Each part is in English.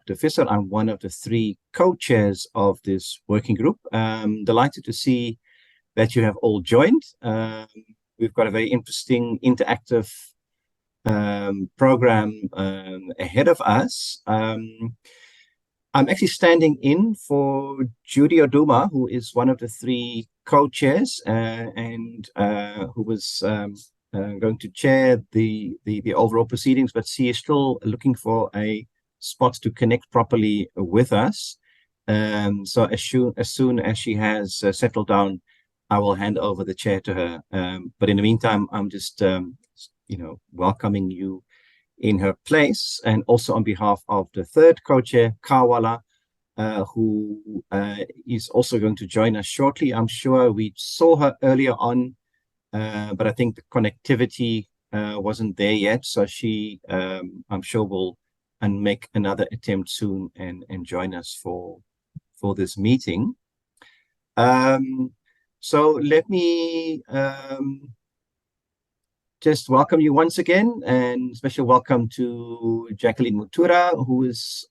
Dr. Visser. I'm one of the three co-chairs of this working group. Delighted to see that you have all joined. We've got a very interesting interactive program ahead of us. I'm actually standing in for Judy Oduma, who is one of the three co-chairs and who was going to chair the overall proceedings, but she is still looking for a spot to connect properly with us. So as soon as she has settled down, I will hand over the chair to her. But in the meantime, I'm just welcoming you in her place, and also on behalf of the third co-chair, Kawala, who is also going to join us shortly. I'm sure we saw her earlier on, but I think the connectivity wasn't there yet. So she, I'm sure, will make another attempt soon and join us for this meeting. So let me just welcome you once again, and special welcome to Jacqueline Mutura, who is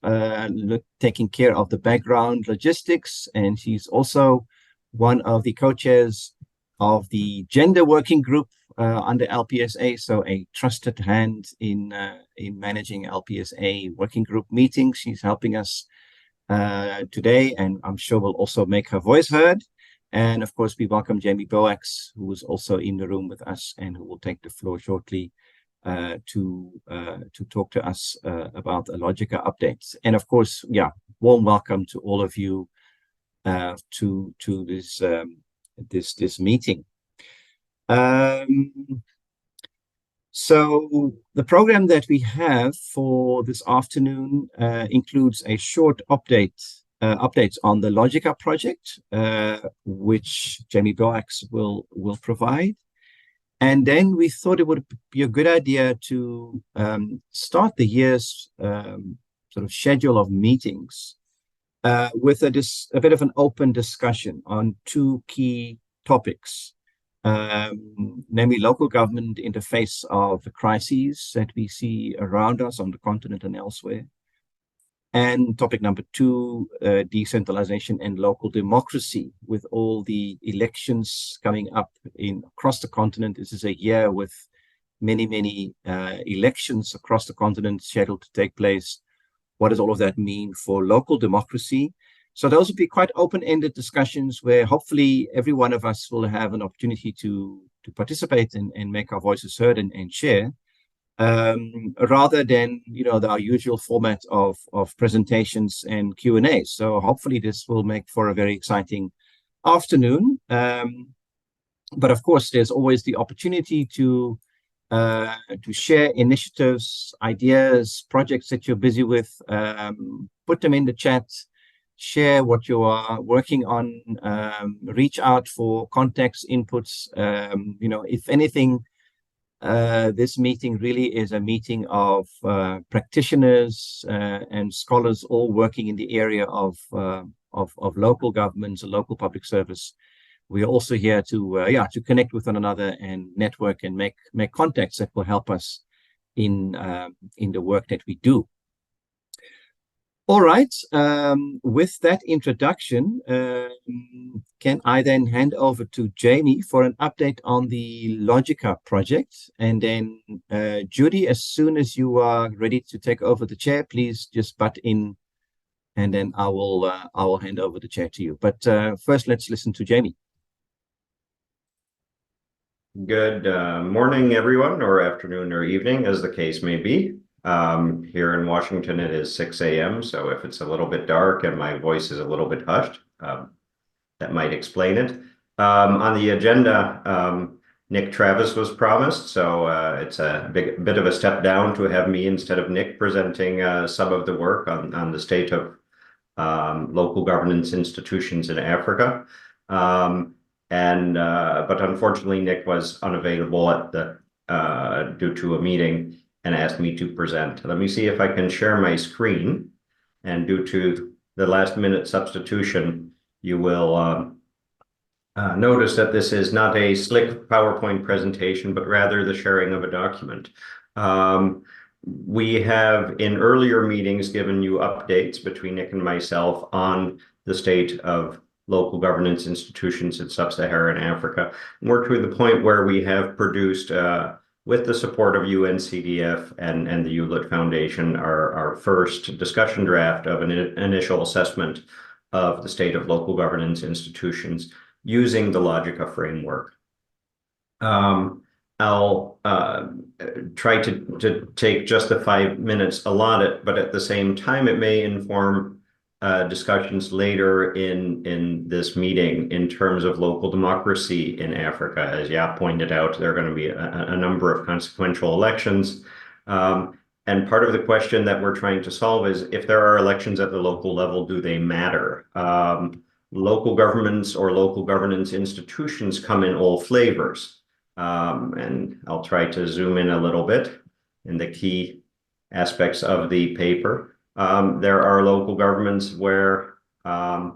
taking care of the background logistics, and she's also one of the co-chairs of the gender working group under LPSA, so a trusted hand in managing LPSA working group meetings. She's helping us today, and I'm sure will also make her voice heard. And of course, we welcome Jamie Boax, who is also in the room with us and who will take the floor shortly to talk to us about the Logica updates. And of course, warm welcome to all of you to this meeting. So the program that we have for this afternoon includes a short updates on the Logica project, which Jamie Boax will provide. And then we thought it would be a good idea to start the year's sort of schedule of meetings with a bit of an open discussion on two key topics, namely local government in the face of the crises that we see around us on the continent and elsewhere. And topic number two, decentralization and local democracy. With all the elections coming up across the continent, this is a year with many elections across the continent scheduled to take place. What does all of that mean for local democracy? So those will be quite open-ended discussions where hopefully every one of us will have an opportunity to participate and make our voices heard and share. Rather than our usual format of presentations and Q&A. So hopefully this will make for a very exciting afternoon. But of course, there's always the opportunity to share initiatives, ideas, projects that you're busy with. Put them in the chat. Share what you are working on. Reach out for contacts, inputs. If anything. This meeting really is a meeting of practitioners and scholars all working in the area of local governments and local public service. We are also here to connect with one another and network and make contacts that will help us in the work that we do. All right. With that introduction, can I then hand over to Jamie for an update on the Logica project? And then Judy, as soon as you are ready to take over the chair, please just butt in, and then I will hand over the chair to you. But first, let's listen to Jamie. Good morning, everyone, or afternoon or evening, as the case may be. Here in Washington, it is 6 a.m. So if it's a little bit dark and my voice is a little bit hushed, that might explain it. On the agenda, Nick Travis was promised, so it's a bit of a step down to have me instead of Nick presenting some of the work on the state of local governance institutions in Africa. But unfortunately, Nick was unavailable due to a meeting and asked me to present. Let me see if I can share my screen. And due to the last minute substitution, you will notice that this is not a slick PowerPoint presentation, but rather the sharing of a document. we have in earlier meetings given you updates between Nick and myself on the state of local governance institutions in Sub-Saharan Africa. And we're to the point where we have produced, with the support of UNCDF and the Hewlett Foundation, our first discussion draft of an initial assessment of the state of local governance institutions using the Logica framework. I'll try to take just the 5 minutes allotted, but at the same time, it may inform discussions later in this meeting in terms of local democracy in Africa. As Jaap pointed out, there are going to be a number of consequential elections. And part of the question that we're trying to solve is, if there are elections at the local level, do they matter? Local governments or local governance institutions come in all flavors. And I'll try to zoom in a little bit in the key aspects of the paper. There are local governments where that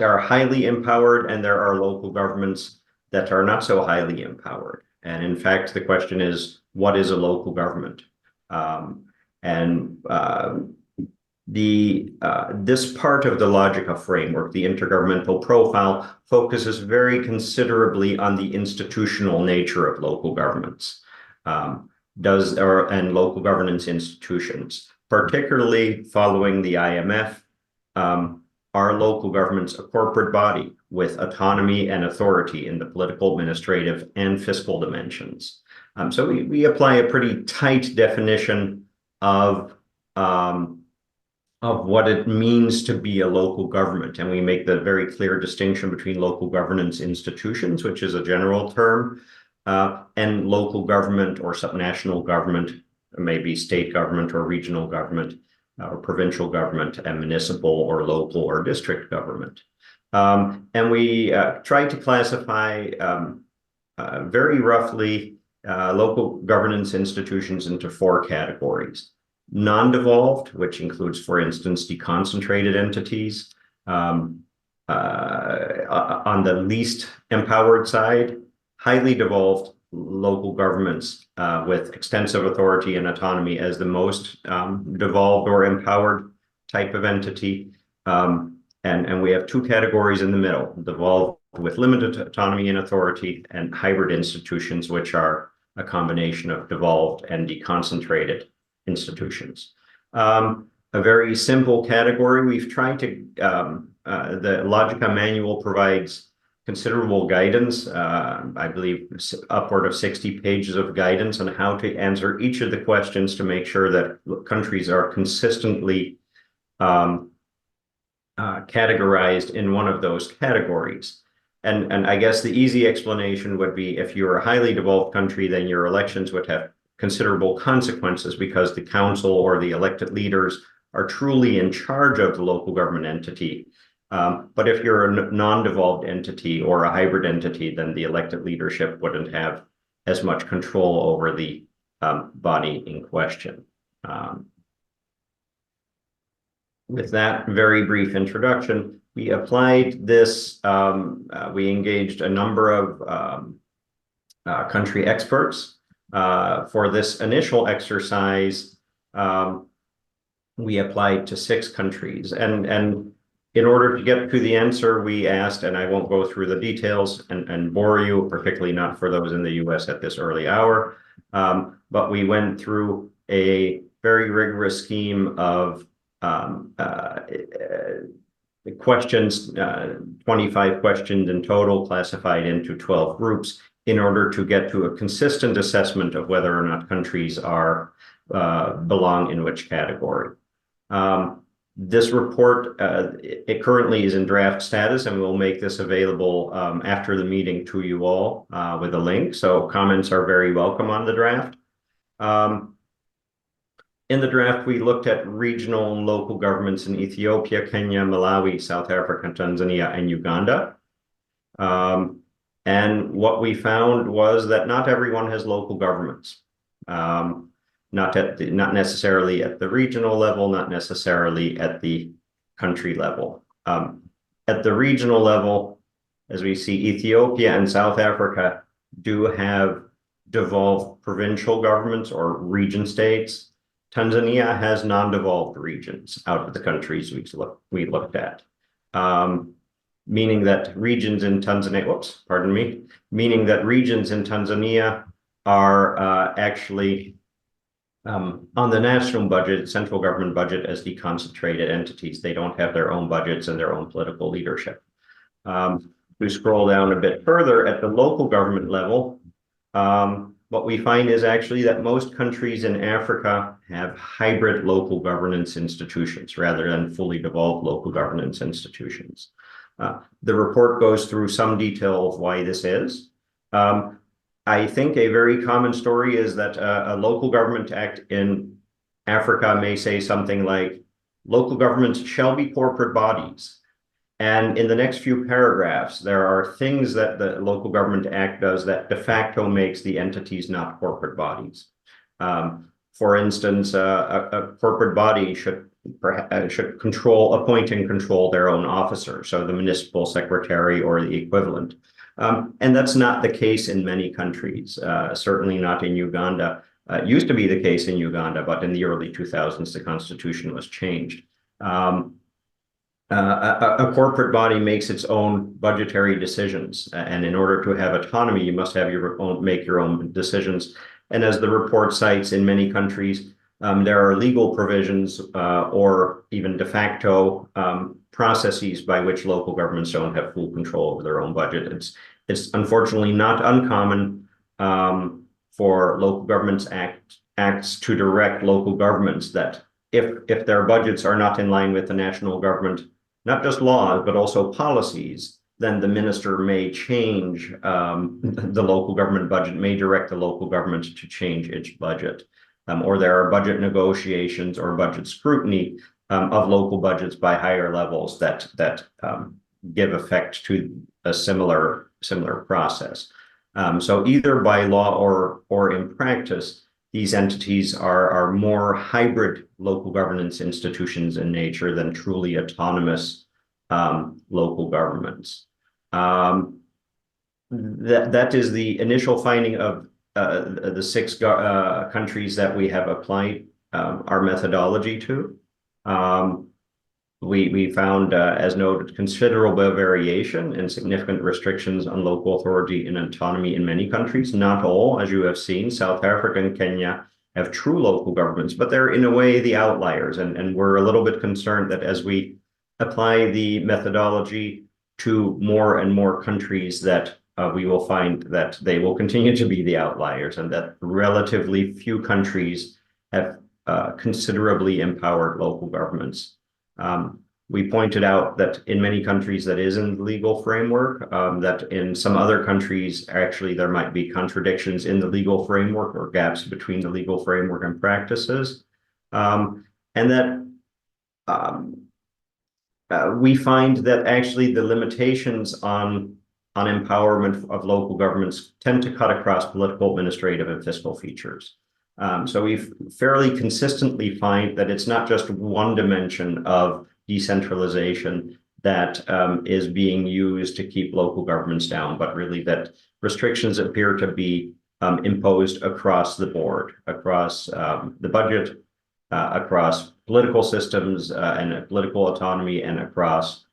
are highly empowered, and there are local governments that are not so highly empowered. And in fact, the question is, what is a local government? This part of the Logica framework, the intergovernmental profile, focuses very considerably on the institutional nature of local governments and local governance institutions, particularly following the IMF. Are local governments a corporate body with autonomy and authority in the political, administrative, and fiscal dimensions? So we apply a pretty tight definition of what it means to be a local government. And we make the very clear distinction between local governance institutions, which is a general term, and local government or subnational government, maybe state government or regional government, or provincial government, and municipal or local or district government. And we try to classify very roughly local governance institutions into 4 categories. Non-devolved, which includes, for instance, deconcentrated entities. On the least empowered side, highly devolved local governments with extensive authority and autonomy as the most devolved or empowered type of entity. And we have 2 categories in the middle: devolved with limited autonomy and authority, and hybrid institutions, which are a combination of devolved and deconcentrated institutions. A very simple category. We've tried to, the Logica manual provides considerable guidance, I believe upward of 60 pages of guidance on how to answer each of the questions to make sure that countries are consistently categorized in one of those categories. And I guess the easy explanation would be, if you're a highly devolved country, then your elections would have considerable consequences because the council or the elected leaders are truly in charge of the local government entity. But if you're a non-devolved entity or a hybrid entity, then the elected leadership wouldn't have as much control over the body in question. With that very brief introduction, we applied this, we engaged a number of country experts. For this initial exercise, we applied to 6 countries. And in order to get to the answer, we asked, and I won't go through the details and bore you, particularly not for those in the US at this early hour, but we went through a very rigorous scheme of questions, 25 questions in total, classified into 12 groups, in order to get to a consistent assessment of whether or not countries are belong in which category. This report, it currently is in draft status, and we'll make this available after the meeting to you all with a link. So comments are very welcome on the draft. In the draft, we looked at regional and local governments in Ethiopia, Kenya, Malawi, South Africa, Tanzania, and Uganda. And what we found was that not everyone has local governments. Not necessarily at the regional level, not necessarily at the country level. At the regional level, as we see, Ethiopia and South Africa do have devolved provincial governments or region states. Tanzania has non-devolved regions out of the countries we looked at, meaning that regions in Tanzania, meaning that regions in Tanzania are actually on the national budget, central government budget, as deconcentrated entities. They don't have their own budgets and their own political leadership. We scroll down a bit further at the local government level. What we find is actually that most countries in Africa have hybrid local governance institutions rather than fully devolved local governance institutions. The report goes through some detail of why this is. I think a very common story is that a local government act in Africa may say something like, local governments shall be corporate bodies. And in the next few paragraphs, there are things that the Local Government Act does that de facto makes the entities not corporate bodies. For instance, a corporate body should appoint and control their own officer, so the municipal secretary or the equivalent. And that's not the case in many countries, certainly not in Uganda. It used to be the case in Uganda, but in the early 2000s, the constitution was changed. A corporate body makes its own budgetary decisions, and in order to have autonomy, you must have make your own decisions. And as the report cites, in many countries, there are legal provisions or even de facto processes by which local governments don't have full control over their own budget. It's unfortunately not uncommon for local governments acts to direct local governments that if their budgets are not in line with the national government, not just laws, but also policies, then the minister may change the local government budget, may direct the local government to change its budget. Or there are budget negotiations or budget scrutiny of local budgets by higher levels that give effect to a similar process. So either by law or in practice, these entities are more hybrid local governance institutions in nature than truly autonomous local governments. That is the initial finding of the 6 countries that we have applied our methodology to. We found, as noted, considerable variation and significant restrictions on local authority and autonomy in many countries. Not all, as you have seen. South Africa and Kenya have true local governments, but they're in a way the outliers. And we're a little bit concerned that as we apply the methodology to more and more countries, that we will find that they will continue to be the outliers, and that relatively few countries have considerably empowered local governments. We pointed out that in many countries that is in the legal framework, that in some other countries, actually, there might be contradictions in the legal framework or gaps between the legal framework and practices. And that we find that actually the limitations on empowerment of local governments tend to cut across political, administrative, and fiscal features. So we fairly consistently find that it's not just one dimension of decentralization that is being used to keep local governments down, but really that restrictions appear to be imposed across the board, across the budget, across political systems and political autonomy, and across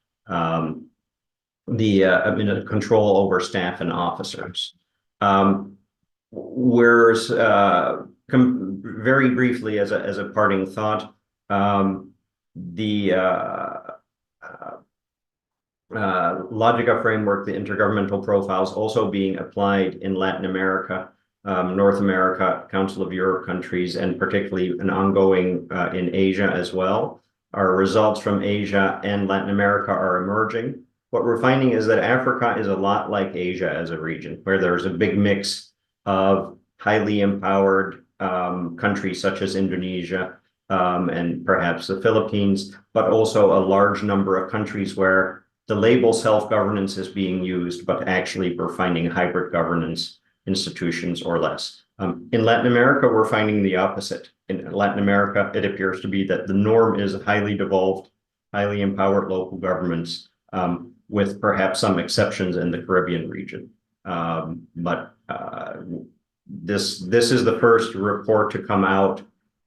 the control over staff and officers. Whereas very briefly, as a parting thought, the Logica framework, the intergovernmental profiles, also being applied in Latin America, North America, Council of Europe countries, and particularly an ongoing in Asia as well. Our results from Asia and Latin America are emerging. What we're finding is that Africa is a lot like Asia as a region, where there's a big mix of highly empowered countries such as Indonesia and perhaps the Philippines, but also a large number of countries where the label self-governance is being used, but actually we're finding hybrid governance institutions or less. In Latin America, we're finding the opposite. In Latin America, it appears to be that the norm is highly devolved, highly empowered local governments, with perhaps some exceptions in the Caribbean region. But this is the first report to come out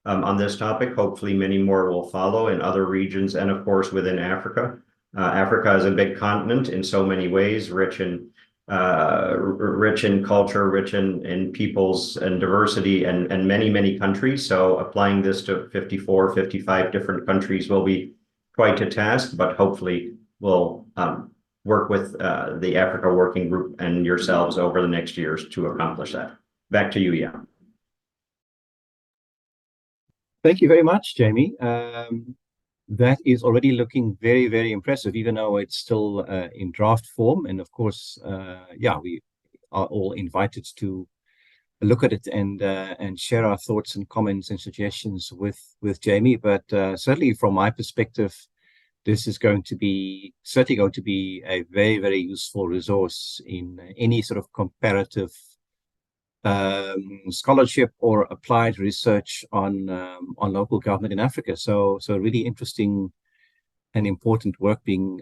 on this topic. Hopefully, many more will follow in other regions and, of course, within Africa. Africa is a big continent in so many ways, rich in culture, rich in peoples and diversity, and many countries. So applying this to 54, 55 different countries will be quite a task, but hopefully we'll work with the Africa Working Group and yourselves over the next years to accomplish that. Back to you, Jan. Thank you very much, Jamie. That is already looking very impressive, even though it's still in draft form. And of course, yeah, we are all invited to look at it and share our thoughts and comments and suggestions with Jamie. But certainly from my perspective, this is certainly going to be a very useful resource in any sort of comparative scholarship or applied research on local government in Africa. So really interesting and important work being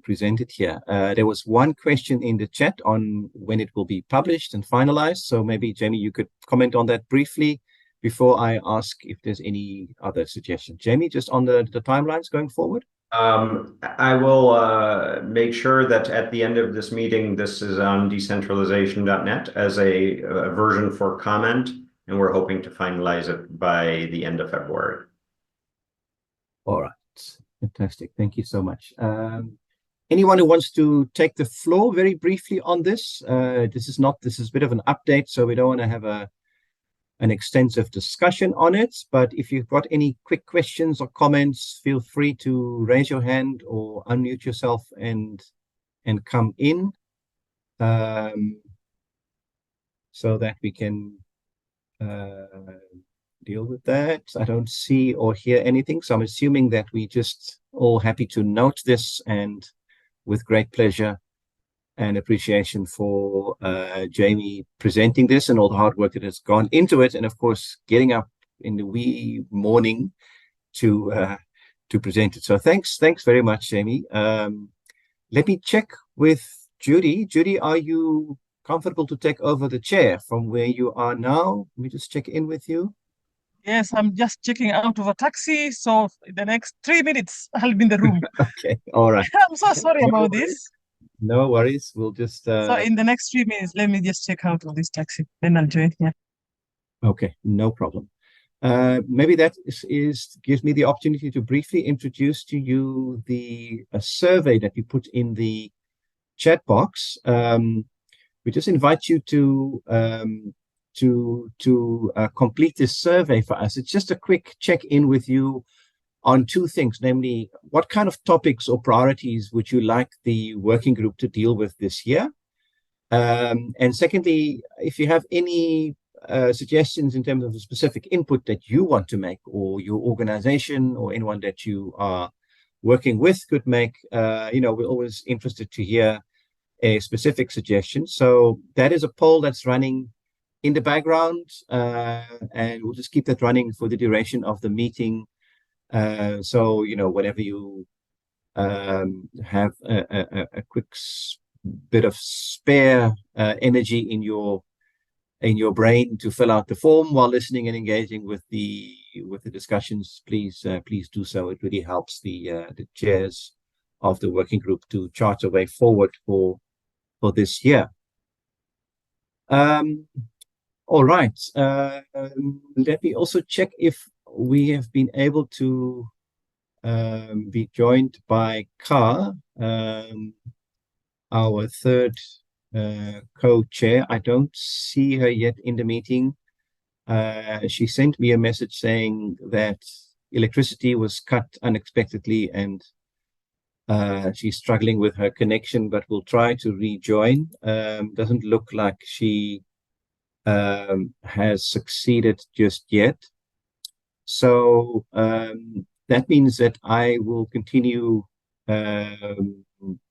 presented here. There was one question in the chat on when it will be published and finalized. So maybe Jamie, you could comment on that briefly before I ask if there's any other suggestions. Jamie, just on the timelines going forward. I will make sure that at the end of this meeting, this is on decentralization.net as a version for comment, and we're hoping to finalize it by the end of February. All right, fantastic. Thank you so much. Anyone who wants to take the floor very briefly on this? This is a bit of an update, so we don't want to have an extensive discussion on it, but if you've got any quick questions or comments, feel free to raise your hand or unmute yourself and come in, so that we can deal with that. I don't see or hear anything, so I'm assuming that we just all happy to note this, and with great pleasure and appreciation for Jamie presenting this and all the hard work that has gone into it, and of course getting up in the wee morning to present it. So thanks very much, Jamie. Let me check with Judy. Judy, are you comfortable to take over the chair from where you are now? Let me just check in with you. Yes, I'm just checking out of a taxi, so in the next 3 minutes I'll be in the room. Okay, all right. I'm so sorry about this. No worries. We'll just So in the next 3 minutes, let me just check out of this taxi, then I'll join. Yeah. Okay, no problem. Maybe that gives me the opportunity to briefly introduce to you the survey that we put in the chat box. We just invite you to complete this survey for us. It's just a quick check-in with you on two things, namely, what kind of topics or priorities would you like the working group to deal with this year? And secondly, if you have any suggestions in terms of the specific input that you want to make, or your organization or anyone that you are working with could make, we're always interested to hear a specific suggestion. So that is a poll that's running in the background, and we'll just keep that running for the duration of the meeting. So, whenever you have a quick bit of spare energy in your brain to fill out the form while listening and engaging with the discussions, please do so. It really helps the chairs of the working group to chart a way forward for this year. All right. Let me also check if we have been able to be joined by Ka, our third co-chair. I don't see her yet in the meeting. She sent me a message saying that electricity was cut unexpectedly and she's struggling with her connection, but will try to rejoin. Doesn't look like she has succeeded just yet. So that means that I will continue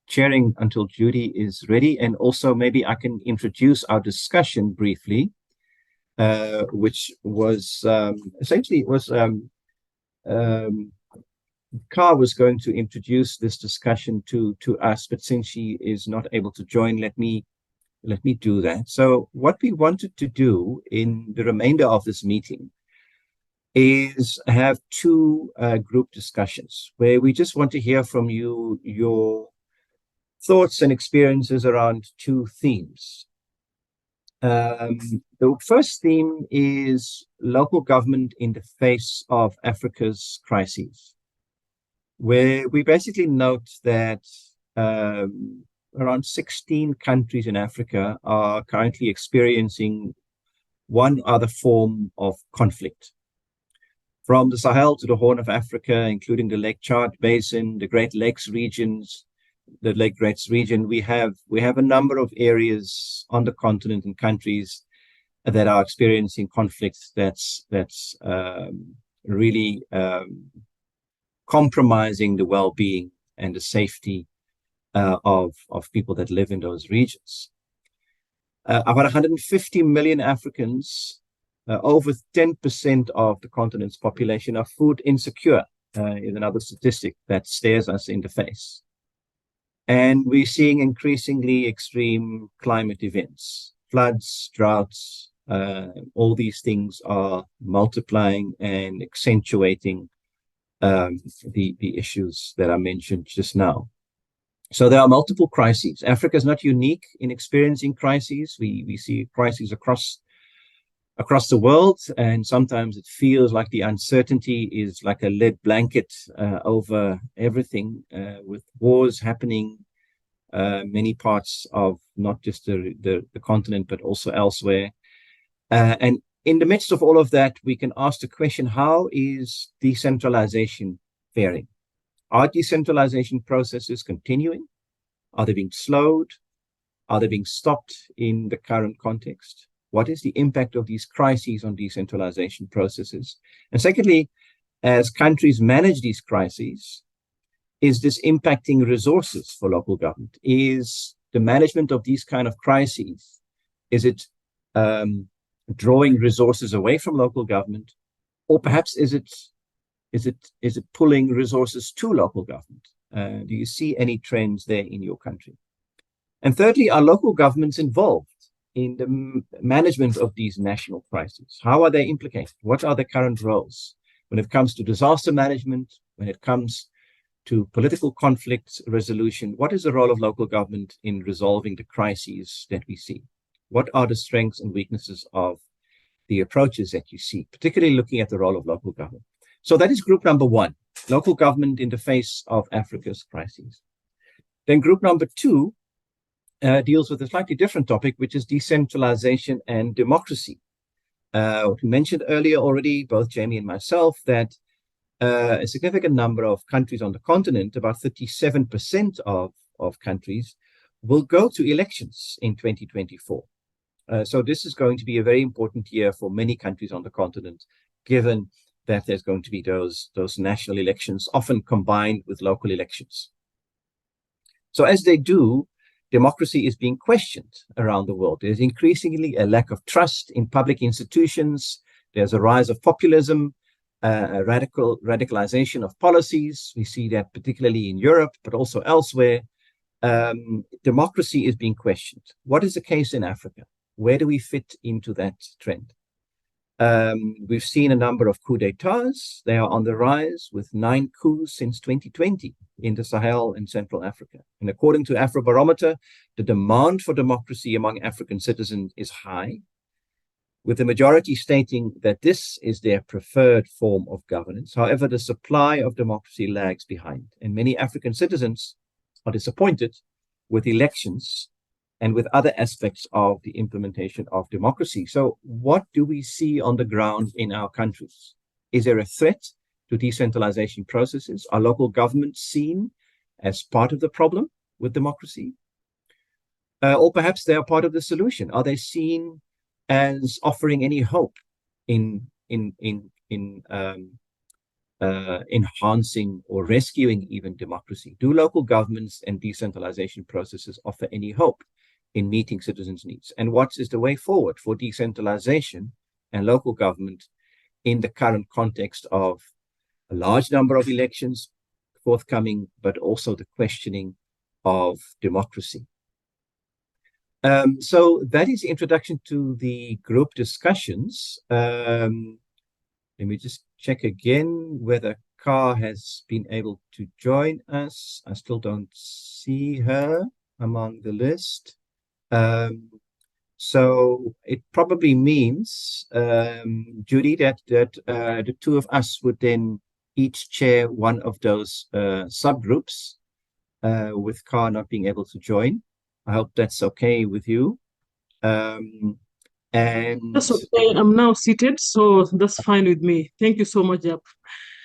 chairing until Judy is ready. And also maybe I can introduce our discussion briefly, which was essentially it was Car was going to introduce this discussion to us, but since she is not able to join, let me let me do that. So what we wanted to do in the remainder of this meeting is have two group discussions where we just want to hear from you your thoughts and experiences around two themes. The first theme is local government in the face of Africa's crises, where we basically note that around 16 countries in Africa are currently experiencing one other form of conflict. From the Sahel to the Horn of Africa, including the Lake Chad Basin, the Great Lakes regions, the Lake Grates region, we have a number of areas on the continent and countries that are experiencing conflicts that's really compromising the well-being and the safety of people that live in those regions. About 150 million Africans, over 10% of the continent's population, are food insecure, is another statistic that stares us in the face. And we're seeing increasingly extreme climate events, floods, droughts, all these things are multiplying and accentuating the issues that I mentioned just now. So there are multiple crises. Africa is not unique in experiencing crises. We see crises across the world, and sometimes it feels like the uncertainty is like a lead blanket over everything, with wars happening many parts of not just the continent, but also elsewhere. And in the midst of all of that, we can ask the question, how is decentralization faring? Are decentralization processes continuing? Are they being slowed? Are they being stopped in the current context? What is the impact of these crises on decentralization processes? And secondly, as countries manage these crises, is this impacting resources for local government? Is the management of these kind of crises, is it drawing resources away from local government? Or perhaps is it pulling resources to local government? Do you see any trends there in your country? And thirdly, are local governments involved in the management of these national crises? How are they implicated? What are their current roles when it comes to disaster management, when it comes to political conflict resolution? What is the role of local government in resolving the crises that we see? What are the strengths and weaknesses of the approaches that you see, particularly looking at the role of local government? So that is group number one, local government in the face of Africa's crises. Then group number two deals with a slightly different topic, which is decentralization and democracy. We mentioned earlier already, both Jamie and myself, that a significant number of countries on the continent, about 37% of countries, will go to elections in 2024. So this is going to be a very important year for many countries on the continent, given that there's going to be those national elections, often combined with local elections. So as they do, democracy is being questioned around the world. There's increasingly a lack of trust in public institutions. There's a rise of populism, a radicalization of policies. We see that particularly in Europe, but also elsewhere. Democracy is being questioned. What is the case in Africa? Where do we fit into that trend? We've seen a number of coups d'etats. They are on the rise, with 9 coups since 2020 in the Sahel and Central Africa. And according to Afrobarometer, the demand for democracy among African citizens is high, with the majority stating that this is their preferred form of governance. However, the supply of democracy lags behind, and many African citizens are disappointed with elections and with other aspects of the implementation of democracy. So what do we see on the ground in our countries? Is there a threat to decentralization processes? Are local governments seen as part of the problem with democracy? Or perhaps they are part of the solution. Are they seen as offering any hope in enhancing or rescuing even democracy? Do local governments and decentralization processes offer any hope in meeting citizens' needs? And what is the way forward for decentralization and local government in the current context of a large number of elections forthcoming, but also the questioning of democracy? So that is the introduction to the group discussions. Let me just check again whether Car has been able to join us. I still don't see her among the list. So it probably means, Judy, that the two of us would then each chair one of those subgroups, with Car not being able to join. I hope that's okay with you. And That's okay. I'm now seated, so that's fine with me. Thank you so much, Yap.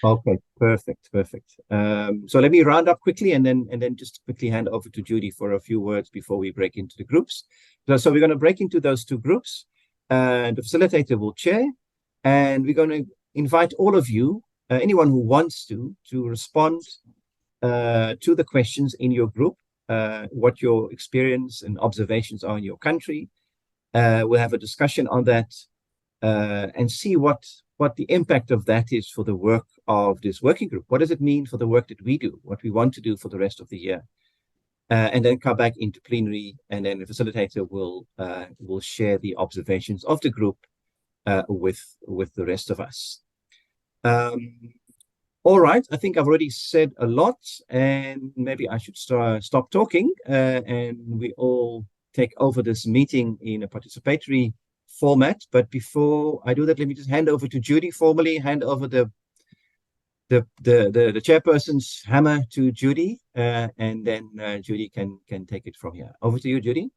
okay, perfect. So let me round up quickly and then just quickly hand over to Judy for a few words before we break into the groups. So we're going to break into those two groups, and the facilitator will chair, and we're going to invite all of you, anyone who wants to respond to the questions in your group, what your experience and observations are in your country. We'll have a discussion on that, and see what the impact of that is for the work of this working group. What does it mean for the work that we do, what we want to do for the rest of the year? And then come back into plenary, and then the facilitator will share the observations of the group with the rest of us. All right, I think I've already said a lot, and maybe I should stop talking, and we all take over this meeting in a participatory format. But before I do that, let me just hand over to Judy, formally hand over the chairperson's hammer to Judy, and then Judy can take it from here. Over to you, Judy.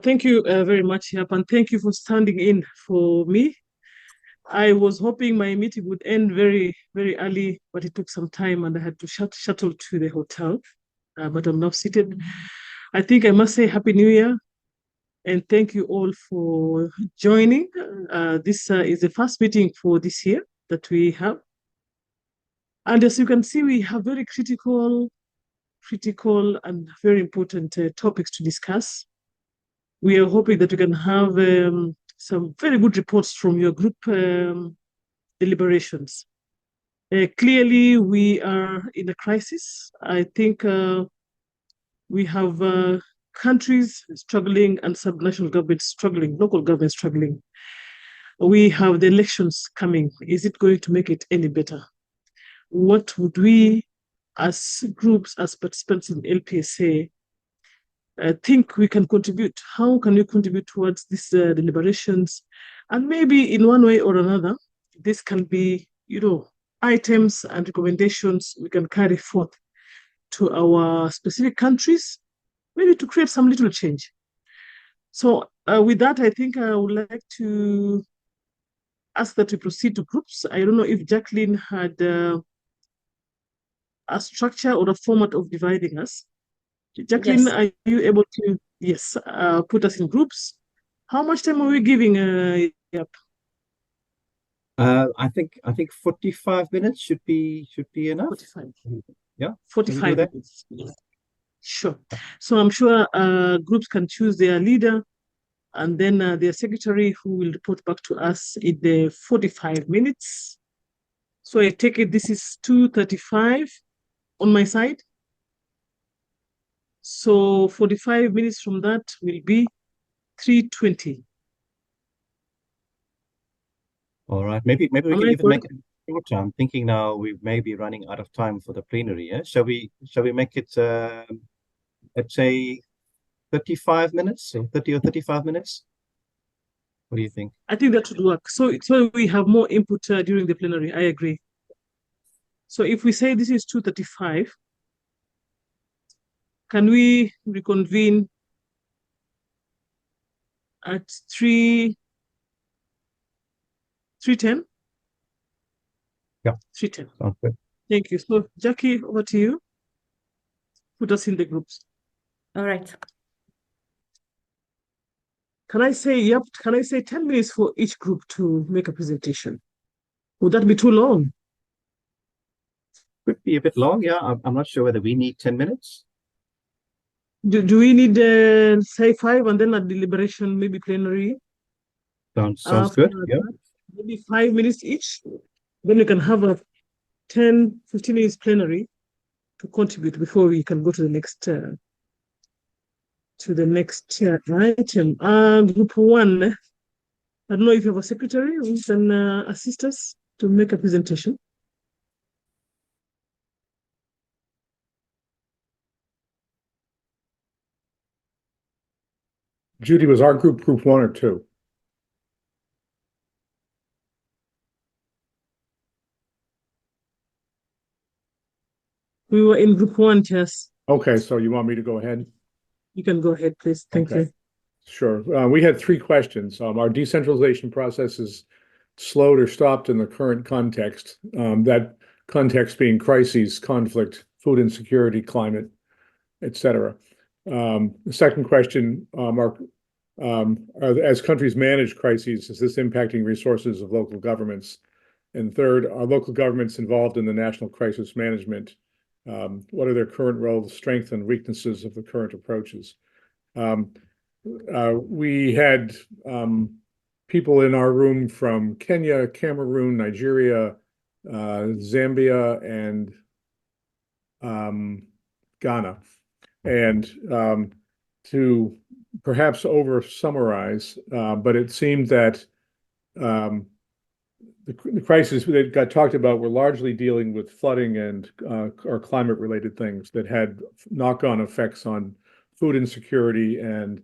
Thank you very much, Yap, and thank you for standing in for me. I was hoping my meeting would end very, very early, but it took some time and I had to shuttle to the hotel. But I'm now seated. I think I must say Happy New Year, and thank you all for joining. This is the first meeting for this year that we have. And as you can see, we have very critical and very important topics to discuss. We are hoping that we can have some very good reports from your group deliberations. Clearly, we are in a crisis. I think we have countries struggling and subnational governments struggling, local governments struggling. We have the elections coming. Is it going to make it any better? What would we, as groups, as participants in LPSA, think we can contribute? How can we contribute towards these deliberations? And maybe in one way or another, this can be, items and recommendations we can carry forth to our specific countries, maybe to create some little change. So with that, I think I would like to ask that we proceed to groups. I don't know if Jacqueline had a structure or a format of dividing us. Jacqueline, yes. Are you able to, yes, put us in groups? How much time are we giving? Yep. I think 45 minutes should be enough. 45. Yeah. 45 minutes. Yes. Sure. So I'm sure groups can choose their leader and then their secretary, who will report back to us in the 45 minutes. So I take it this is 2:35 on my side. So 45 minutes from that will be 3:20. All right. Maybe we can even make it shorter. I'm thinking now we may be running out of time for the plenary. Yeah. Shall we make it let's say 35 minutes, so 30 or 35 minutes? What do you think? I think that should work. So we have more input during the plenary. I agree. So if we say this is 2:35, can we reconvene at 3:10? Yeah. 3:10. Sounds good. Thank you. So Jackie, over to you. Put us in the groups. All right. Can I say 10 minutes for each group to make a presentation? Would that be too long? Could be a bit long, yeah. I'm not sure whether we need 10 minutes. Do we need, say, 5 and then a deliberation, maybe plenary? Sounds good, yeah. Maybe 5 minutes each. Then we can have a 10, 15 minutes plenary to contribute before we can go to the next to the next item. Group 1. I don't know if you have a secretary who can assist us to make a presentation. Judy, was our group 1 or 2? We were in group 1, Chas. Okay, so you want me to go ahead? You can go ahead, please. Thank you. Sure. We had 3 questions. Our decentralization process is slowed or stopped in the current context. That context being crises, conflict, food insecurity, climate, etc. The second question, as countries manage crises, is this impacting resources of local governments? And third, are local governments involved in the national crisis management? What are their current roles, strengths, and weaknesses of the current approaches? We had people in our room from Kenya, Cameroon, Nigeria, Zambia, and Ghana. And to perhaps over summarize, but it seemed that the crises that got talked about were largely dealing with flooding and or climate related things that had knock-on effects on food insecurity and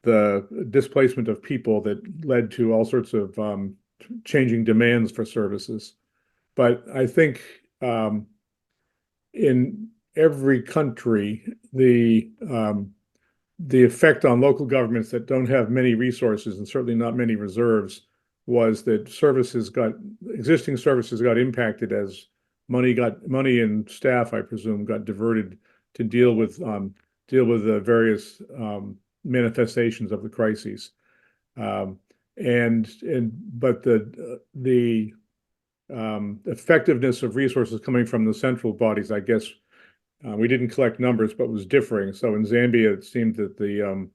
the displacement of people that led to all sorts of changing demands for services. But I think in every country, the effect on local governments that don't have many resources and certainly not many reserves was that existing services got impacted as money and staff, I presume, got diverted to deal with the various manifestations of the crises. But the effectiveness of resources coming from the central bodies, I guess, we didn't collect numbers, but was differing. So in Zambia, it seemed that the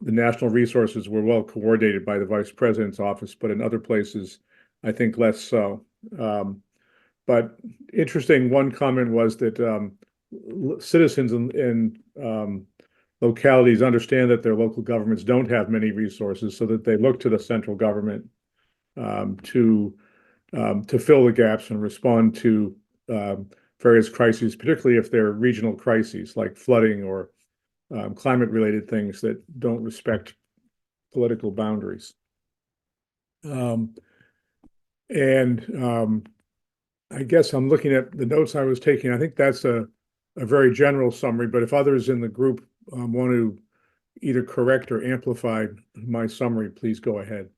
national resources were well coordinated by the vice president's office, but in other places, I think less so. But interesting, one comment was that citizens in localities understand that their local governments don't have many resources, so that they look to the central government to fill the gaps and respond to various crises, particularly if they're regional crises like flooding or climate-related things that don't respect political boundaries. I guess I'm looking at the notes I was taking. I think that's a very general summary, but if others in the group want to either correct or amplify my summary, please go ahead.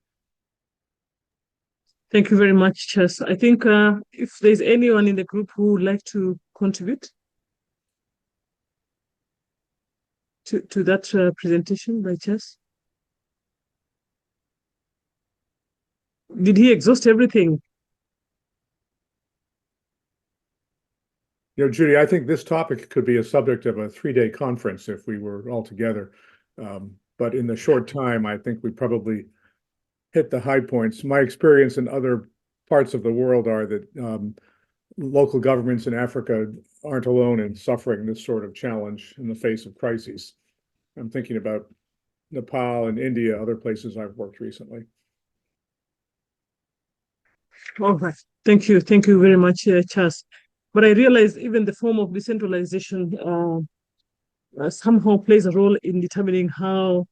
Thank you very much, Chas. I think if there's anyone in the group who would like to contribute to that presentation by Chas. Did he exhaust everything? Judy, I think this topic could be a subject of a 3-day conference if we were all together. But in the short time, I think we probably hit the high points. My experience in other parts of the world are that local governments in Africa aren't alone in suffering this sort of challenge in the face of crises. I'm thinking about Nepal and India, other places I've worked recently. All right. Thank you. Thank you very much, Chas. But I realize even the form of decentralization somehow plays a role in determining how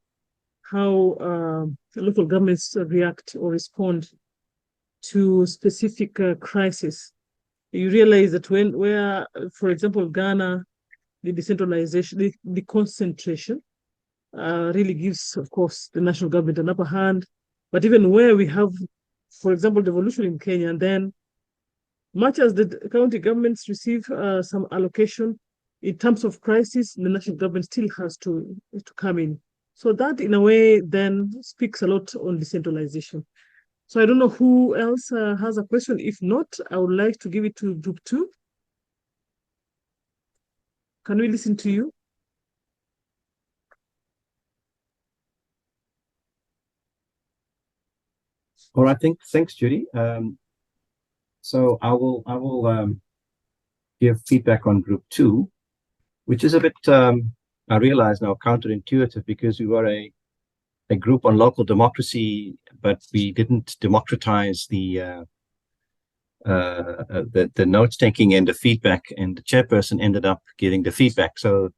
local governments react or respond to specific crises. You realize that where, for example, Ghana, the decentralization, the concentration really gives, of course, the national government an upper hand. But even where we have, for example, devolution in Kenya, and then much as the county governments receive some allocation, in terms of crisis, the national government still has to come in. So that, in a way, then speaks a lot on decentralization. So I don't know who else has a question. If not, I would like to give it to group 2. Can we listen to you? All right, thanks, Judy. So I will give feedback on group 2, which is a bit I realize now, counterintuitive, because we were a group on local democracy, but we didn't democratize the notes taking and the feedback, and the chairperson ended up giving the feedback. So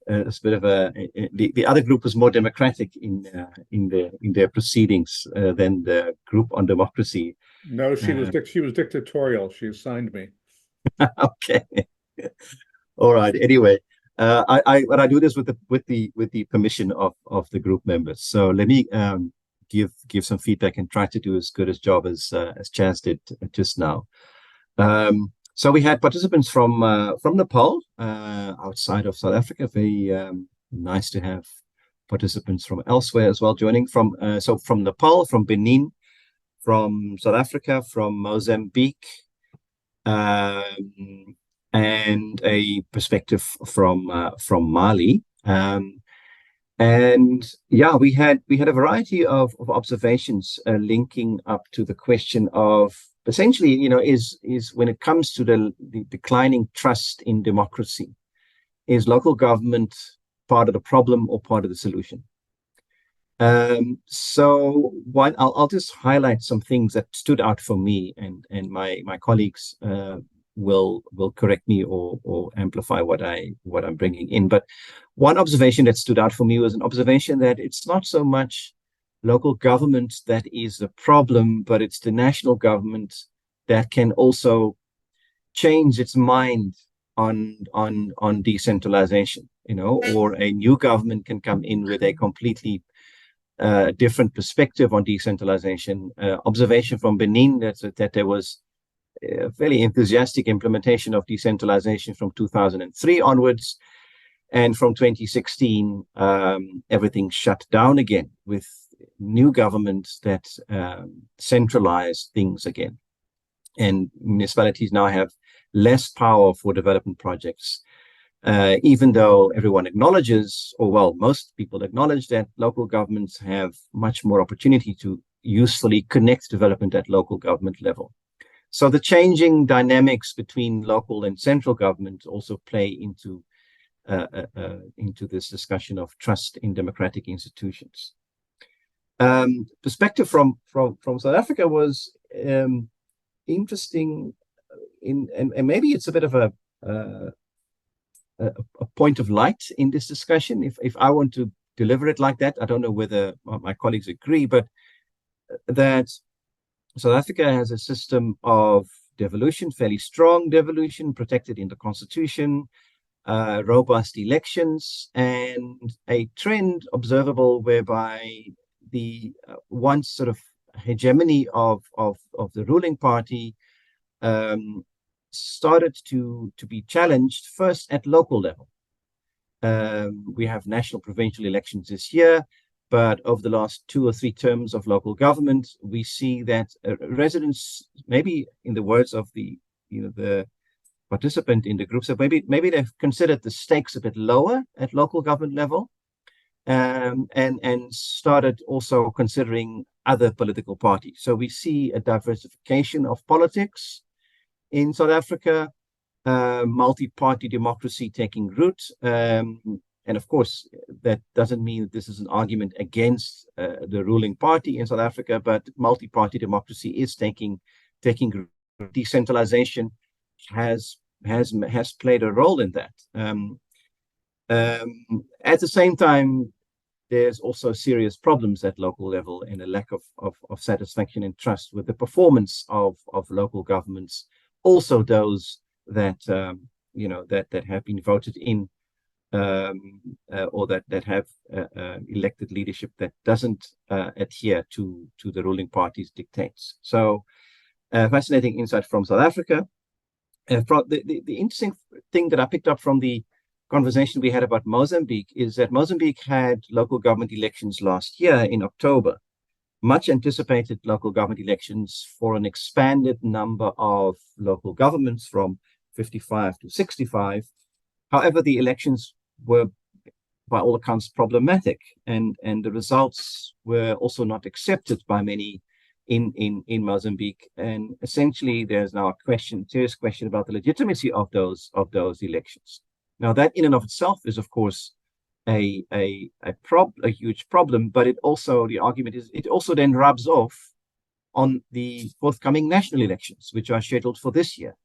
it's a bit of the other group was more democratic in their proceedings than the group on democracy. No, she was dictatorial. She assigned me. Okay. All right. Anyway, I do this with the permission of the group members. So let me give some feedback and try to do as good a job as Chaz did just now. So we had participants from Nepal, outside of South Africa. Very nice to have participants from elsewhere as well joining. From Nepal, from Benin, from South Africa, from Mozambique, and a perspective from Mali. And yeah, we had a variety of observations linking up to the question of, essentially, is when it comes to the declining trust in democracy, is local government part of the problem or part of the solution? So I'll just highlight some things that stood out for me, and my colleagues will correct me or amplify what I'm bringing in. But one observation that stood out for me was an observation that it's not so much local government that is the problem, but it's the national government that can also change its mind on decentralization, or a new government can come in with a completely different perspective on decentralization. Observation from Benin that there was a fairly enthusiastic implementation of decentralization from 2003 onwards, and from 2016 everything shut down again with new governments that centralize things again, and municipalities now have less power for development projects, even though everyone acknowledges, or well, most people acknowledge, that local governments have much more opportunity to usefully connect development at local government level. So the changing dynamics between local and central government also play into this discussion of trust in democratic institutions. Perspective from South Africa was interesting, and maybe it's a bit of a point of light in this discussion, if I want to deliver it like that. I don't know whether my colleagues agree, but that South Africa has a system of devolution, fairly strong devolution, protected in the constitution, robust elections, and a trend observable whereby the once sort of hegemony of the ruling party started to be challenged first at local level. We have national provincial elections this year, but over the last 2 or 3 terms of local government, we see that residents, maybe in the words of the participant in the group, so maybe they've considered the stakes a bit lower at local government level, and started also considering other political parties. So we see a diversification of politics in South Africa, multi-party democracy taking root. And of course, that doesn't mean that this is an argument against the ruling party in South Africa, but multi-party democracy is taking root. Decentralization has played a role in that. At the same time, there's also serious problems at local level, and a lack of satisfaction and trust with the performance of local governments, also those that that have been voted in, or that have elected leadership that doesn't adhere to the ruling party's dictates. So fascinating insight from South Africa. The interesting thing that I picked up from the conversation we had about Mozambique is that Mozambique had local government elections last year in October, much anticipated local government elections for an expanded number of local governments from 55 to 65. However, the elections were, by all accounts, problematic, and the results were also not accepted by many in Mozambique. And essentially, there's now a serious question about the legitimacy of those elections. Now, that in and of itself is, of course, a huge problem, but it also, the argument is, it also then rubs off on the forthcoming national elections, which are scheduled for this year.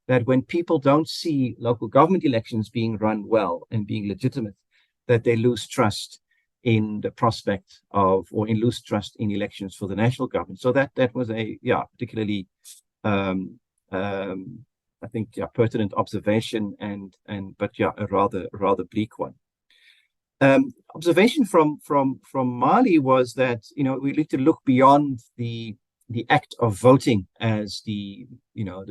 That when people don't see local government elections being run well and being legitimate, that they lose trust in the prospect of, or in lose trust in elections for the national government. So that was a particularly I think pertinent observation but a rather bleak one. Observation from Mali was that we need to look beyond the act of voting as the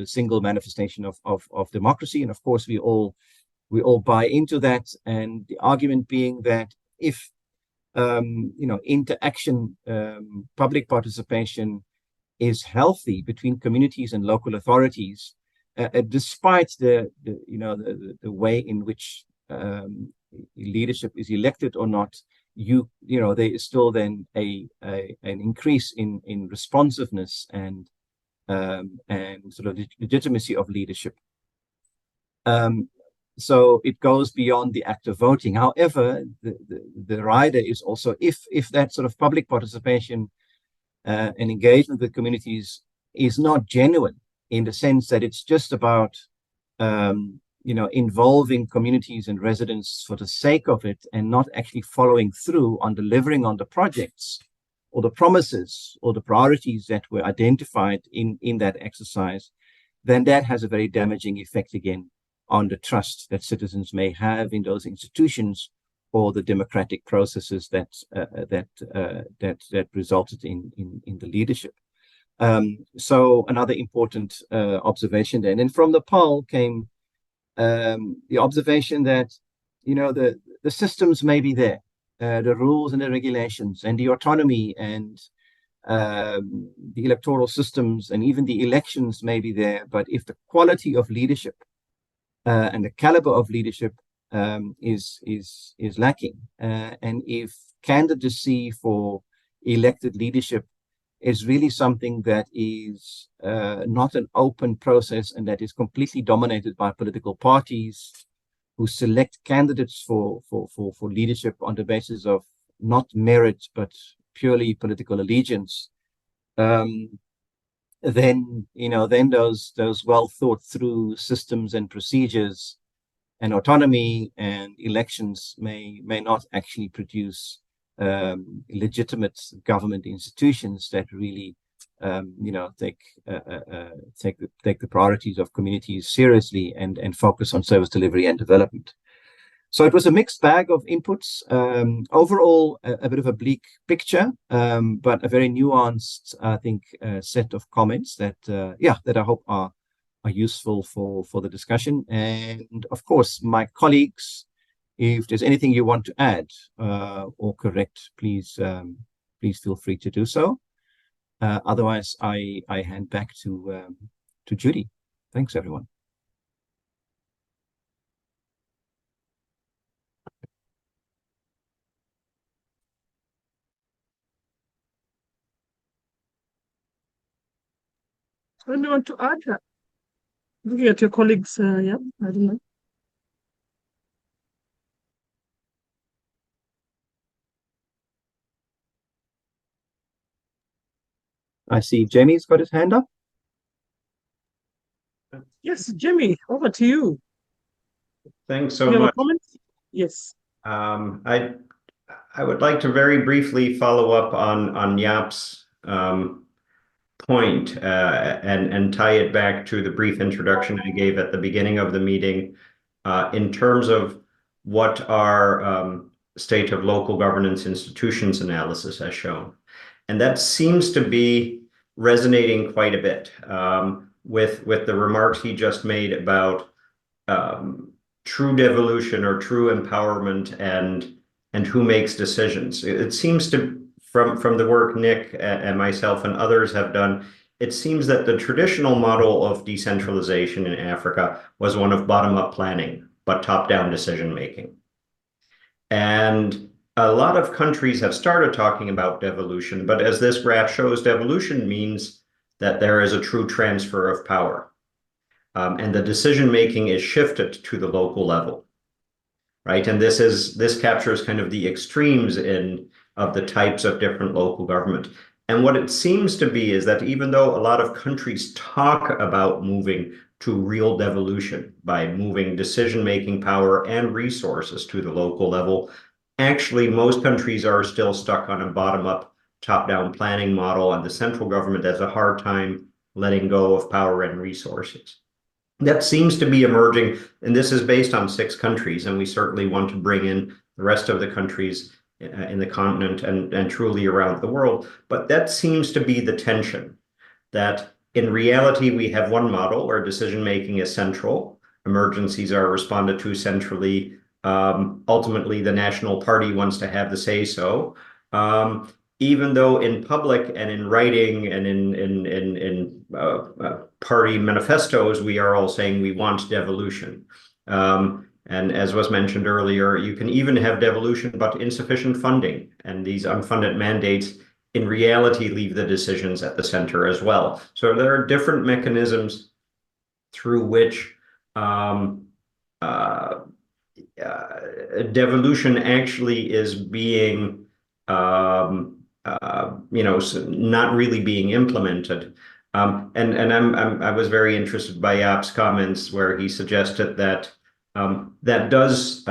single manifestation of democracy, and of course we all buy into that. And the argument being that if interaction, public participation is healthy between communities and local authorities, despite the way in which leadership is elected or not, there is still then an increase in responsiveness and sort of legitimacy of leadership. So it goes beyond the act of voting. However, the rider is also, if that sort of public participation and engagement with communities is not genuine, in the sense that it's just about involving communities and residents for the sake of it, and not actually following through on delivering on the projects or the promises or the priorities that were identified in that exercise, then that has a very damaging effect again on the trust that citizens may have in those institutions or the democratic processes that resulted in the leadership. So another important observation then. And from the poll came the observation that the systems may be there, the rules and the regulations and the autonomy and the electoral systems and even the elections may be there, but if the quality of leadership and the caliber of leadership is lacking, and if candidacy for elected leadership is really something that is not an open process, and that is completely dominated by political parties who select candidates for leadership on the basis of not merit but purely political allegiance, then those well thought through systems and procedures and autonomy and elections may not actually produce legitimate government institutions that really take the priorities of communities seriously and focus on service delivery and development. So it was a mixed bag of inputs. Overall, a bit of a bleak picture, but a very nuanced, I think, set of comments that I hope are useful for the discussion. And of course, my colleagues, if there's anything you want to add or correct, please feel free to do so. Otherwise, I hand back to Judy. Thanks, everyone. Anyone want to add? Looking at your colleagues, I don't know. I see Jamie's got his hand up. Yes, Jamie, over to you. Thanks so You have a much. comment? Yes. I would like to very briefly follow up on Jaap's point and tie it back to the brief introduction I gave at the beginning of the meeting in terms of what our state of local governance institutions analysis has shown. And that seems to be resonating quite a bit with the remarks he just made about true devolution or true empowerment and who makes decisions. It seems to, from the work Nick and myself and others have done, it seems that the traditional model of decentralization in Africa was one of bottom-up planning, but top-down decision-making. And a lot of countries have started talking about devolution, but as this graph shows, devolution means that there is a true transfer of power. And the decision-making is shifted to the local level. right? And this captures kind of the extremes of the types of different local government. And what it seems to be is that even though a lot of countries talk about moving to real devolution by moving decision-making power and resources to the local level, actually most countries are still stuck on a bottom-up, top-down planning model, and the central government has a hard time letting go of power and resources. That seems to be emerging, and this is based on 6 countries, and we certainly want to bring in the rest of the countries in the continent and truly around the world. But that seems to be the tension, that in reality, we have one model where decision-making is central. Emergencies are responded to centrally. Ultimately, the national party wants to have the say-so. Even though in public and in writing and in party manifestos, we are all saying we want devolution. And as was mentioned earlier, you can even have devolution, but insufficient funding. And these unfunded mandates in reality leave the decisions at the center as well. So there are different mechanisms through which devolution actually is being not really being implemented. I was very interested by Jaap's comments where he suggested that that does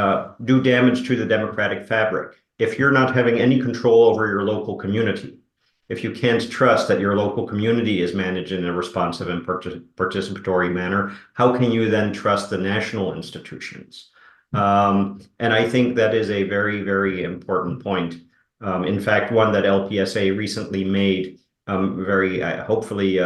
do damage to the democratic fabric. If you're not having any control over your local community, if you can't trust that your local community is managed in a responsive and participatory manner, how can you then trust the national institutions? And I think that is a very, very important point. In fact, one that LPSA recently made very hopefully in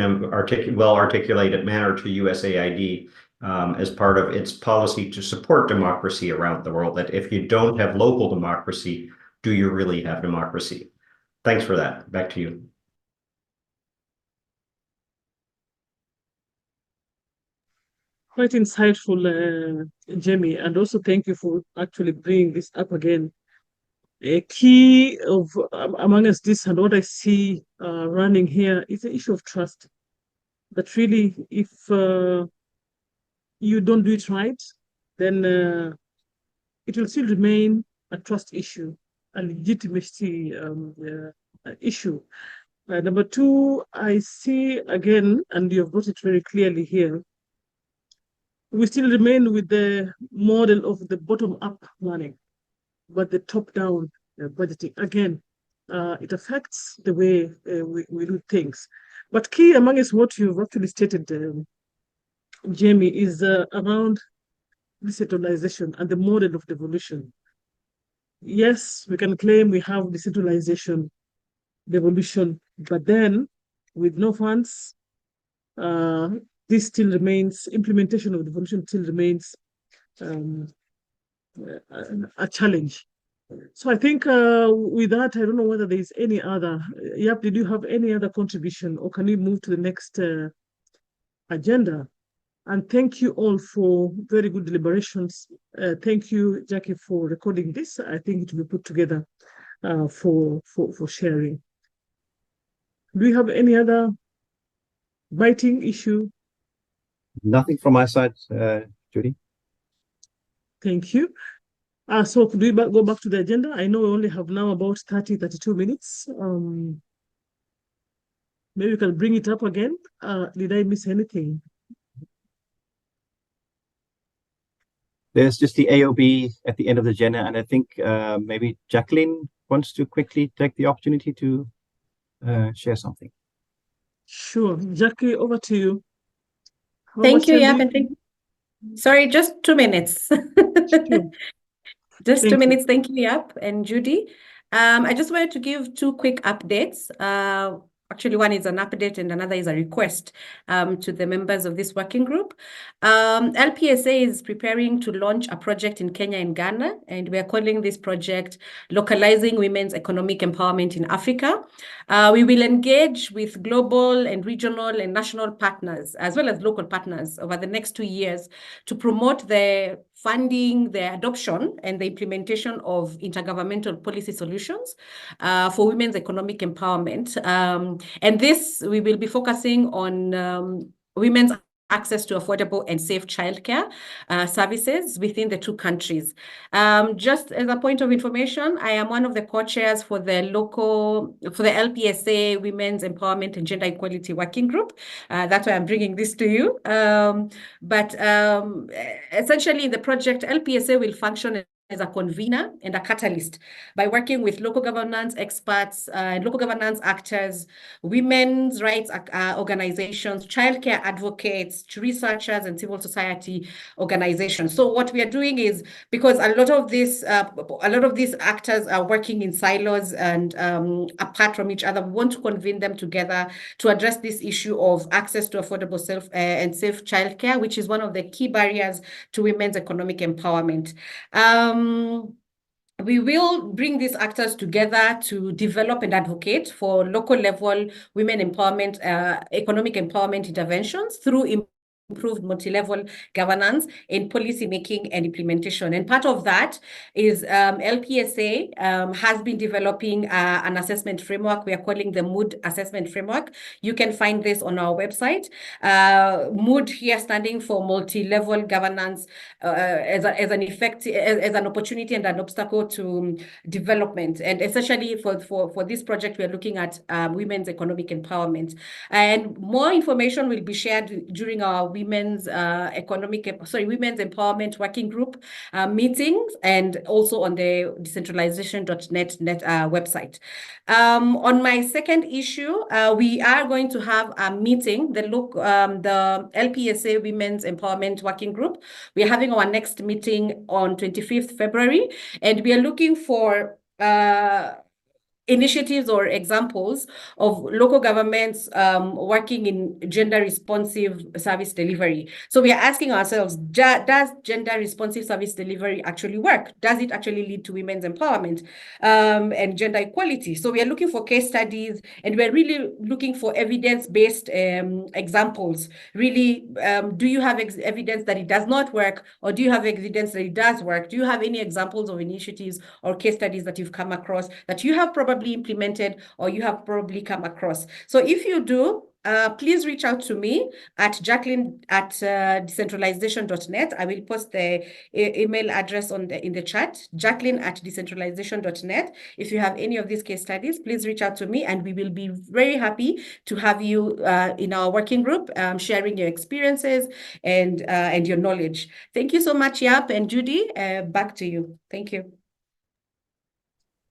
an well-articulated manner to USAID as part of its policy to support democracy around the world, that if you don't have local democracy, do you really have democracy? Thanks for that. Back to you. Quite insightful, Jamie, and also thank you for actually bringing this up again. A key of among us this and what I see running here is the issue of trust. That really, if you don't do it right, then it will still remain a trust issue, a legitimacy issue. Number 2, I see again, and you have brought it very clearly here, we still remain with the model of the bottom-up planning, but the top-down budgeting. Again, it affects the way we do things. But key among us, what you've actually stated, Jamie, is around decentralization and the model of devolution. Yes, we can claim we have decentralization, devolution, but then with no funds, this still remains, implementation of devolution still remains a challenge. So I think with that, I don't know whether there's any other. Jaap, did you have any other contribution, or can we move to the next agenda? And thank you all for very good deliberations. Thank you, Jackie, for recording this. I think it will be put together for sharing. Do you have any other biting issue? Nothing from my side, Judy. Thank you. So could we go back to the agenda? I know we only have now about 32 minutes. Maybe we can bring it up again. Did I miss anything? There's just the AOB at the end of the agenda, and I think maybe Jacqueline wants to quickly take the opportunity to share something. Sure. Jackie, over to you. Thank you, Jaap. Sorry, just 2 minutes. Sure. Just 2 minutes. Thank you, Jaap and Judy. I just wanted to give 2 quick updates. Actually, one is an update and another is a request to the members of this working group. LPSA is preparing to launch a project in Kenya and Ghana, and we are calling this project Localizing Women's Economic Empowerment in Africa. We will engage with global and regional and national partners, as well as local partners, over the next 2 years to promote the funding, the adoption, and the implementation of intergovernmental policy solutions for women's economic empowerment. And this, we will be focusing on women's access to affordable and safe childcare services within the two countries. Just as a point of information, I am one of the co-chairs for the LPSA Women's Empowerment and Gender Equality Working Group. That's why I'm bringing this to you. But essentially, in the project, LPSA will function as a convener and a catalyst by working with local governance experts, local governance actors, women's rights organizations, childcare advocates, researchers, and civil society organizations. So what we are doing is, because a lot of these actors are working in silos and apart from each other, we want to convene them together to address this issue of access to affordable and safe childcare, which is one of the key barriers to women's economic empowerment. We will bring these actors together to develop and advocate for local level women empowerment, economic empowerment interventions through improved multi-level governance in policy making and implementation. And part of that is LPSA has been developing an assessment framework. We are calling the Mood Assessment Framework. You can find this on our website. Mood here standing for multi-level governance as an opportunity and an obstacle to development. And essentially for this project, we are looking at women's economic empowerment. And more information will be shared during our women's empowerment working group meetings, and also on the decentralization.net website. On my second issue, we are going to have a meeting, the LPSA Women's Empowerment Working Group. We are having our next meeting on 25th February, and we are looking for initiatives or examples of local governments working in gender responsive service delivery. So we are asking ourselves, does gender responsive service delivery actually work? Does it actually lead to women's empowerment and gender equality? So we are looking for case studies, and we're really looking for evidence-based examples. Really, do you have evidence that it does not work, or do you have evidence that it does work? Do you have any examples of initiatives or case studies that you've come across that you have probably implemented or you have probably come across? So if you do, please reach out to me at Jacqueline@decentralization.net. I will post the email address in the chat, Jacqueline@decentralization.net. If you have any of these case studies, please reach out to me, and we will be very happy to have you in our working group, sharing your experiences and your knowledge. Thank you so much, Yap and Judy. Back to you. Thank you.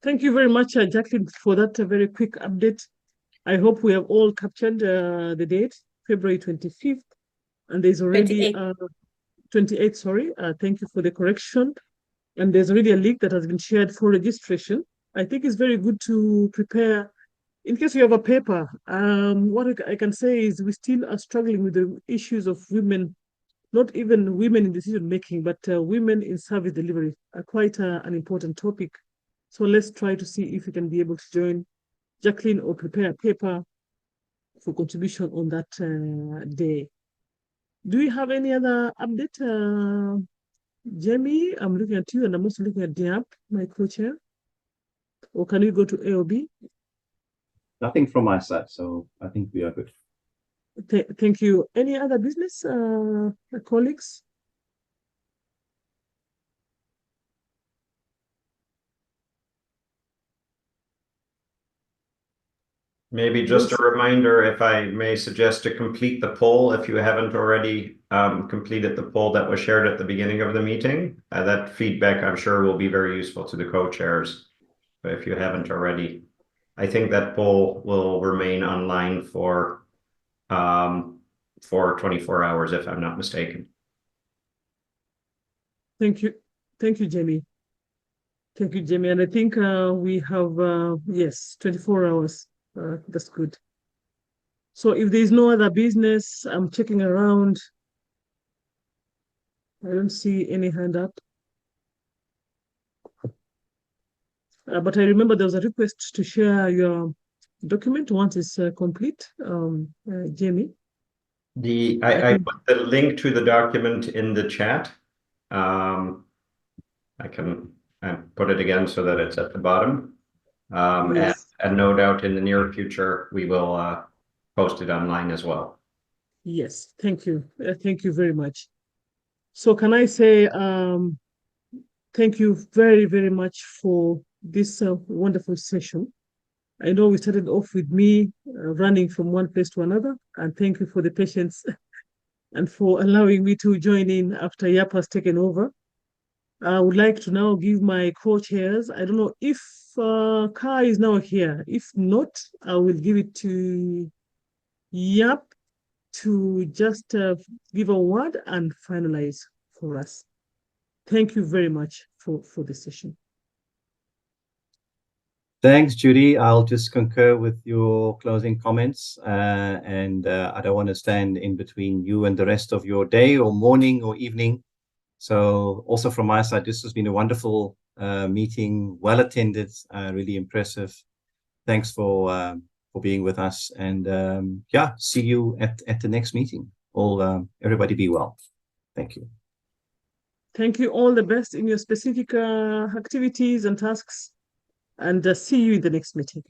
Thank you very much, Jacqueline, for that very quick update. I hope we have all captured the date, February 25th, and there's already 28th, sorry. Thank you for the correction. And there's already a link that has been shared for registration. I think it's very good to prepare, in case you have a paper. What I can say is we still are struggling with the issues of women, not even women in decision making, but women in service delivery are quite an important topic. So let's try to see if we can be able to join Jacqueline or prepare a paper for contribution on that day. Do you have any other update, Jamie? I'm looking at you, and I'm also looking at Diab, my co-chair. Or can we go to AOB? Nothing from my side, so I think we are good. Thank you. Any other business, colleagues? Maybe just a reminder, if I may suggest, to complete the poll if you haven't already completed the poll that was shared at the beginning of the meeting. That feedback, I'm sure, will be very useful to the co-chairs. But if you haven't already, I think that poll will remain online for 24 hours, if I'm not mistaken. Thank you. Thank you, Jamie. Thank you, Jamie. And I think we have, yes, 24 hours. That's good. So if there is no other business, I'm checking around. I don't see any hand up. But I remember there was a request to share your document once it's complete, Jamie. I put the link to the document in the chat. I can put it again so that it's at the bottom. Yes. And no doubt in the near future, we will post it online as well. Yes, thank you. Thank you very much. So can I say thank you very, very much for this wonderful session. I know we started off with me running from one place to another, and thank you for the patience and for allowing me to join in after Yap has taken over. I would like to now give my co-chairs. I don't know if Kai is now here. If not, I will give it to Yap to just give a word and finalize for us. Thank you very much for the session. Thanks, Judy. I'll just concur with your closing comments. And I don't want to stand in between you and the rest of your day or morning or evening. So also from my side, this has been a wonderful meeting, well attended, really impressive. Thanks for being with us. And yeah, see you at the next meeting. Everybody be well. Thank you. Thank you. All the best in your specific activities and tasks. And see you in the next meeting.